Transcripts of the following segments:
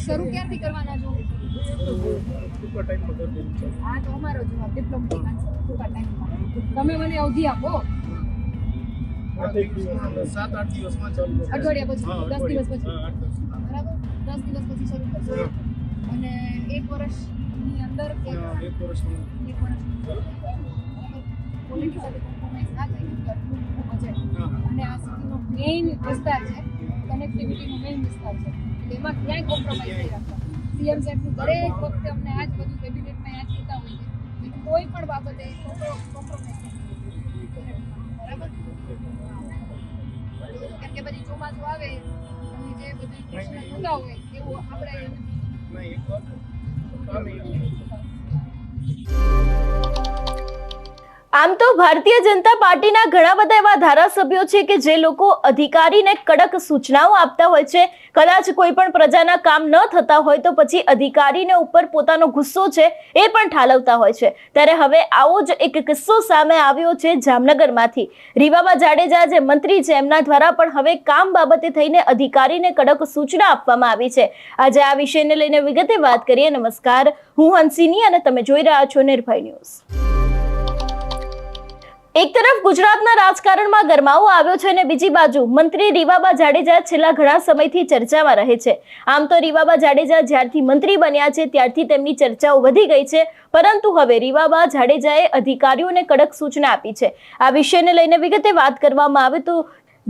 શરૂ ક્યારથી કરવાના છો? ટૂંકા ટાઈમમાં કરી દેવું છે. હા, તો અમારો જવાબ ડિપ્લોમેટિક આન્સર, ટૂંકા ટાઈમમાં. તમે મને અવધિ આપો. 7-8 દિવસમાં ચાલુ કરશે. અઠવાડિયા પછી, હા, 10 દિવસ પછી. હા, 8-10 દિવસ. બરાબર, 10 દિવસ પછી શરૂ કરશો. અને 1 વર્ષની અંદર કે હા, 1 વર્ષમાં. 1 વર્ષની અંદર. ક્વોલિટી સાથે કોમ્પ્રોમાઇઝ ના થાય કેમ કે આટલું મોટું બજેટ અને આ સિટીનો મેઇન વિસ્તાર છે, કનેક્ટિવિટીનો મેઇન વિસ્તાર છે, એટલે એમાં ક્યાંય કોમ્પ્રોમાઇઝ નહીં રાખતા. સીએમ સાહેબનું દરેક વખતે અમને આ જ બધું કેબિનેટમાં યાદ કરતા હોય છે કે કોઈ પણ બાબતે કોમ્પ્રોમાઇઝ નહીં. બરાબર, કેમ કે પછી ચોમાસું આવે અને જે બધું પ્રશ્ન થતા હોય એવું આપણે નહીં, એક વાર કામ એવું. આમ તો ભારતીય જનતા પાર્ટીના ઘણા બધા એવા ધારાસભ્યો છે કે જે લોકો અધિકારીને કડક સૂચનાઓ આપતા હોય છે. કદાચ કોઈ પણ પ્રજાના કામ ન થતા હોય તો પછી અધિકારીને ઉપર પોતાનો ગુસ્સો છે એ પણ ઠાલવતા હોય છે. ત્યારે હવે આવો જ એક કિસ્સો સામે આવ્યો છે જામનગરમાંથી. રીવાબા જાડેજા જે મંત્રી છે એમના દ્વારા પણ હવે કામ બાબતે થઈને અધિકારીને કડક સૂચના આપવામાં આવી છે. આજે આ વિષયને લઈને વિગતે વાત કરીએ. નમસ્કાર, હું હંસિની અને તમે જોઈ રહ્યા છો નિર્ભય ન્યૂઝ. એક તરફ ગુજરાતના રાજકારણમાં ગરમાવો આવ્યો છે અને બીજી બાજુ મંત્રી રીવાબા જાડેજા છેલ્લા ઘણા સમયથી ચર્ચામાં રહે છે. આમ તો રીવાબા જાડેજા જ્યારથી મંત્રી બન્યા છે ત્યારથી તેમની ચર્ચાઓ વધી ગઈ છે, પરંતુ હવે રીવાબા જાડેજાએ અધિકારીઓને કડક સૂચના આપી છે. આ વિષયને લઈને વિગતે વાત કરવામાં આવે તો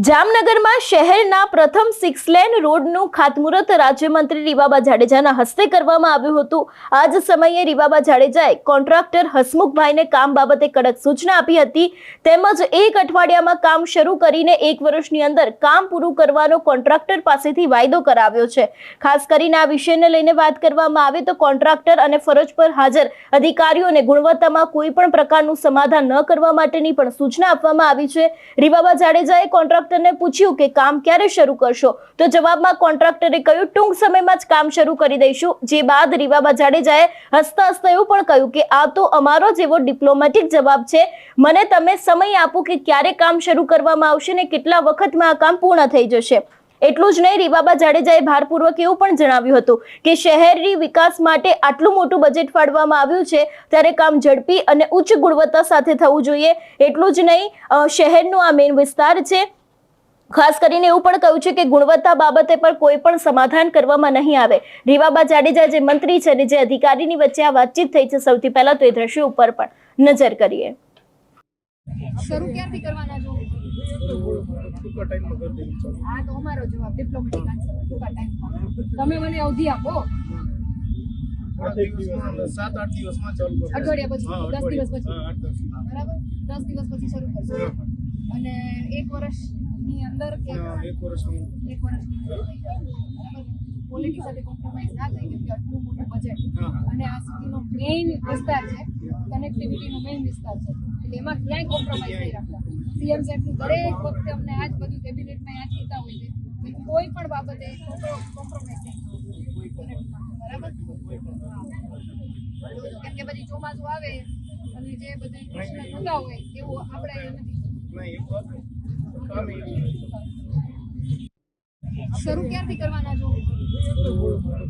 જામનગરમાં શહેરના પ્રથમ 6 લેન રોડનું ખાતમુહૂર્ત રાજ્યમંત્રી રીવાબા જાડેજાના હસ્તે કરવામાં આવ્યું હતું. આ જ સમયે રીવાબા જાડેજાએ કોન્ટ્રાક્ટર હસમુખભાઈને કામ બાબતે કડક સૂચના આપી હતી, તેમજ 1 અઠવાડિયામાં કામ શરૂ કરીને 1 વર્ષની અંદર કામ પૂરું કરવાનો કોન્ટ્રાક્ટર પાસેથી વાયદો કરાવ્યો છે. ખાસ કરીને આ વિષયને લઈને વાત કરવામાં આવે તો કોન્ટ્રાક્ટર અને ફરજ પર હાજર અધિકારીઓને ગુણવત્તામાં કોઈ પણ પ્રકારનું સમાધાન ન કરવા માટેની પણ સૂચના આપવામાં આવી છે. રીવાબા જાડેજાએ કોન્ટ્રાક્ટર ને પૂછ્યું કે કામ ક્યારે શરૂ કરશો, તો જવાબમાં કોન્ટ્રાક્ટરે કહ્યું ટૂંક સમયમાં જ કામ શરૂ કરી દઈશું. જે બાદ રીવાબા જાડેજાએ હસતા હસતા એવું પણ કહ્યું કે આ તો અમારો જેવો ડિપ્લોમેટિક જવાબ છે, મને તમે સમય આપો કે ક્યારે કામ શરૂ કરવામાં આવશે ને કેટલા વખતમાં આ કામ પૂર્ણ થઈ જશે. એટલું જ નહીં, રીવાબા જાડેજાએ ભારપૂર્વક એવું પણ જણાવ્યું હતું કે શહેરી વિકાસ માટે આટલું મોટું બજેટ ફાળવવામાં આવ્યું છે ત્યારે કામ ઝડપી અને ઉચ્ચ ગુણવત્તા સાથે થવું જોઈએ. એટલું જ નહીં, શહેરનો આ મેઇન વિસ્તાર છે, ખાસ કરીને એવું પણ કહ્યું છે કે ગુણવત્તા બાબતે પણ કોઈ પણ સમાધાન કરવામાં નહીં આવે. રીવાબા જાડેજા જે મંત્રી છે અને જે અધિકારીની વચ્ચે આ વાતચીત થઈ છે, સૌથી પહેલા તો એ દ્રશ્યો ઉપર પણ નજર કરીએ. શરૂ ક્યારથી કરવાના છો? ટૂંકા ટાઈમમાં કરી દેવું છે. હા, તો અમારો જવાબ ડિપ્લોમેટિક આન્સર, ટૂંકા ટાઈમમાં. તમે મને અવધિ આપો. 7-8 દિવસમાં ચાલુ કરશે. અઠવાડિયા પછી, હા, 10 દિવસ પછી. હા, 8-10 દિવસ. બરાબર, 10 દિવસ પછી શરૂ કરશો. અને 1 વર્ષની અંદર કે હા, 1 વર્ષમાં. 1 વર્ષની અંદર. બરાબર, ક્વોલિટી સાથે કોમ્પ્રોમાઇઝ ના થાય કેમ કે આટલું મોટું બજેટ અને આ સિટીનો મેઇન વિસ્તાર છે, કનેક્ટિવિટીનો મેઇન વિસ્તાર છે, એટલે એમાં ક્યાંય કોમ્પ્રોમાઇઝ નહીં રાખતા. સીએમ સાહેબનું દરેક વખતે અમને આ જ બધું કેબિનેટમાં યાદ કરતા હોય છે કે કોઈ પણ બાબતે કોમ્પ્રોમાઇઝ નહીં. બરાબર, કેમ કે પછી ચોમાસું આવે અને જે બધા પ્રશ્ન થતા હોય એવું આપણે નથી. નહીં, એક વાર કામ એવું. શરૂ ક્યારથી કરવાના છો?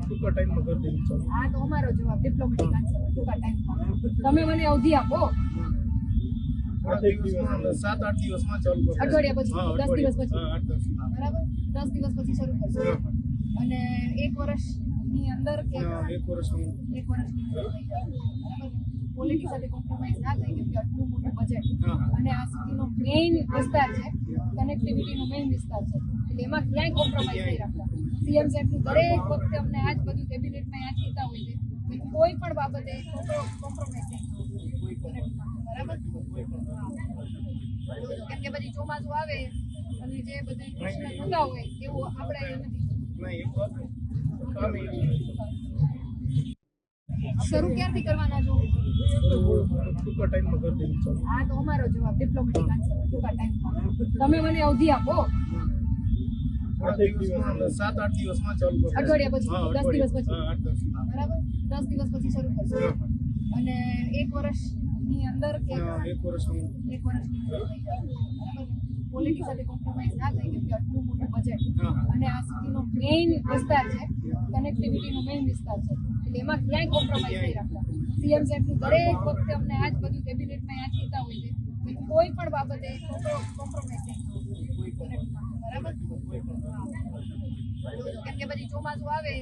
ટૂંકા ટાઈમમાં કરી દેવું છે. હા, તો અમારો જવાબ ડિપ્લોમેટિક આન્સર, ટૂંકા ટાઈમમાં. તમે મને અવધિ આપો. 7-8 દિવસમાં ચાલુ કરશે. અઠવાડિયા પછી, હા, 10 દિવસ પછી. હા, 8-10 દિવસ. બરાબર, 10 દિવસ પછી શરૂ કરશો. અને 1 વર્ષની અંદર કે હા, 1 વર્ષમાં. 1 વર્ષની અંદર. બરાબર, ક્વોલિટી સાથે કોમ્પ્રોમાઇઝ ના થાય કેમ કે આટલું મોટું બજેટ અને આ સિટીનો મેઇન વિસ્તાર છે, કનેક્ટિવિટીનો મેઇન વિસ્તાર છે, એટલે એમાં ક્યાંય કોમ્પ્રોમાઇઝ નહીં રાખતા. સીએમ સાહેબનું દરેક વખતે અમને આ જ બધું કેબિનેટમાં યાદ કરતા હોય છે કે કોઈ પણ બાબતે કોમ્પ્રોમાઇઝ નહીં. બરાબર, કેમ કે પછી ચોમાસું આવે અને જે બધા પ્રશ્ન થતા હોય એવું આપણે નથી. નહીં, એક વાર કામ એવું. શરૂ ક્યારથી કરવાના છો? ટૂંકા ટાઈમમાં કરી દેવું છે. હા, તો અમારો જવાબ ડિપ્લોમેટિક આન્સર, ટૂંકા ટાઈમમાં. તમે મને અવધિ આપો. 7-8 દિવસમાં ચાલુ કરશે. અઠવાડિયા પછી, હા, 10 દિવસ પછી. હા, 8-10 દિવસ. બરાબર, 10 દિવસ પછી શરૂ કરશો. અને 1 વર્ષની અંદર કે હા, 1 વર્ષમાં. 1 વર્ષની અંદર. બરાબર, ક્વોલિટી સાથે કોમ્પ્રોમાઇઝ ના થાય કેમ કે આટલું મોટું બજેટ અને આ સિટીનો મેઇન વિસ્તાર છે, કનેક્ટિવિટીનો મેઇન વિસ્તાર છે એટલે એમાં ક્યાંય કોમ્પ્રોમાઇઝ નહીં રાખતા સીએમ સાહેબનું દરેક વખતે અમને આ જ બધું કેબિનેટમાં યાદ કહેતા હોય છે કે કોઈ પણ બાબતે કોમ્પ્રોમાઇઝ નહીં બરાબર કેમ કે બધી ચોમાસું આવે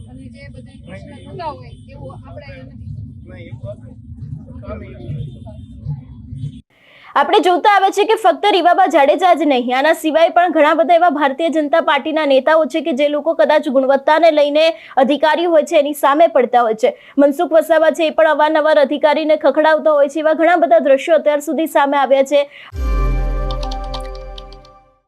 અને જે બધી પ્રશ્ન થતા હોય એવું આપણે નથી ના એક વાત કામ એવું આપણે જોતા આવે છે કે ફક્ત રીવાબા જાડેજા જ નહીં, આના સિવાય પણ ઘણા બધા એવા ભારતીય જનતા પાર્ટીના નેતાઓ છે કે જે લોકો કદાચ ગુણવત્તાને લઈને અધિકારીઓ હોય છે એની સામે પડતા હોય છે. મનસુખ વસાવા છે એ પણ અવારનવાર અધિકારીને ખખડાવતા હોય છે. એવા ઘણા બધા દ્રશ્યો અત્યાર સુધી સામે આવ્યા છે.